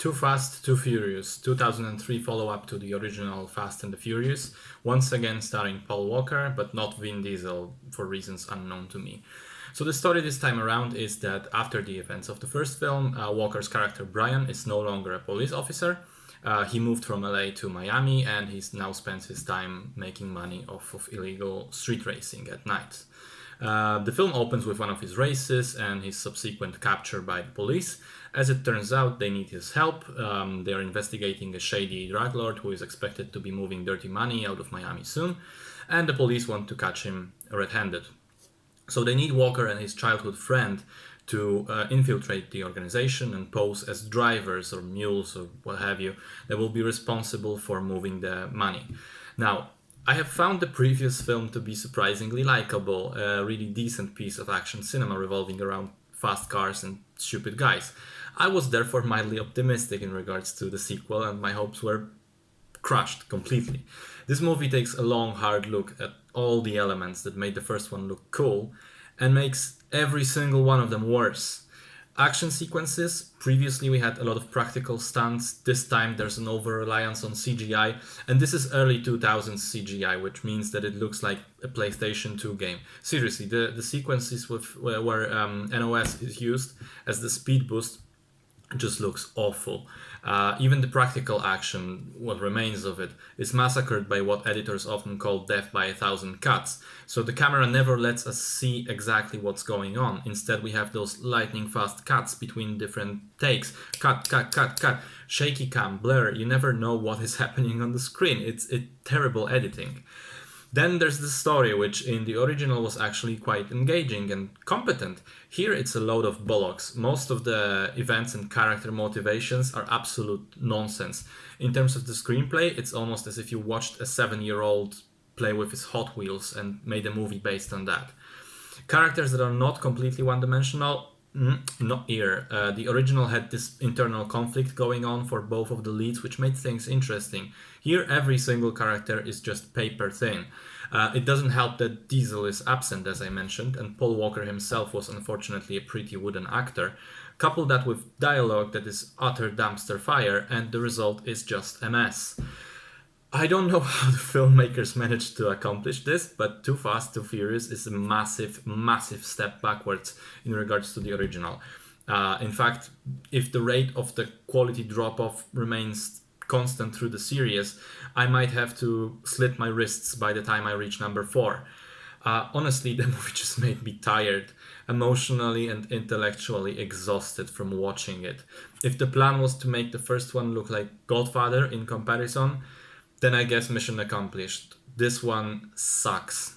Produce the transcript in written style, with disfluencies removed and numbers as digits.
Too Fast, Too Furious, 2003 follow-up to the original Fast and the Furious, once again starring Paul Walker, but not Vin Diesel for reasons unknown to me. So the story this time around is that after the events of the first film, Walker's character Brian is no longer a police officer. He moved from LA to Miami and he's now spends his time making money off of illegal street racing at night. The film opens with one of his races and his subsequent capture by the police. As it turns out, they need his help. They are investigating a shady drug lord who is expected to be moving dirty money out of Miami soon, and the police want to catch him red-handed. So they need Walker and his childhood friend to infiltrate the organization and pose as drivers or mules or what have you that will be responsible for moving the money. Now, I have found the previous film to be surprisingly likable, a really decent piece of action cinema revolving around fast cars and stupid guys. I was therefore mildly optimistic in regards to the sequel, and my hopes were crushed completely. This movie takes a long, hard look at all the elements that made the first one look cool and makes every single one of them worse. Action sequences, previously we had a lot of practical stunts, this time there's an over-reliance on CGI, and this is early 2000s CGI, which means that it looks like a PlayStation 2 game. Seriously, the sequences where NOS is used as the speed boost just looks awful. Even the practical action, what remains of it, is massacred by what editors often call death by 1,000 cuts. So the camera never lets us see exactly what's going on. Instead, we have those lightning fast cuts between different takes. Cut, cut, cut, cut. Shaky cam, blur. You never know what is happening on the screen. It's terrible editing. Then there's the story, which in the original was actually quite engaging and competent. Here it's a load of bollocks. Most of the events and character motivations are absolute nonsense. In terms of the screenplay, it's almost as if you watched a 7-year-old play with his Hot Wheels and made a movie based on that. Characters that are not completely one-dimensional, not here. The original had this internal conflict going on for both of the leads, which made things interesting. Here, every single character is just paper thin. It doesn't help that Diesel is absent, as I mentioned, and Paul Walker himself was unfortunately a pretty wooden actor. Couple that with dialogue that is utter dumpster fire, and the result is just a mess. I don't know how the filmmakers managed to accomplish this, but Too Fast, Too Furious is a massive, massive step backwards in regards to the original. In fact, if the rate of the quality drop-off remains constant through the series, I might have to slit my wrists by the time I reach number 4. Honestly, the movie just made me tired, emotionally and intellectually exhausted from watching it. If the plan was to make the first one look like Godfather in comparison, then I guess mission accomplished. This one sucks.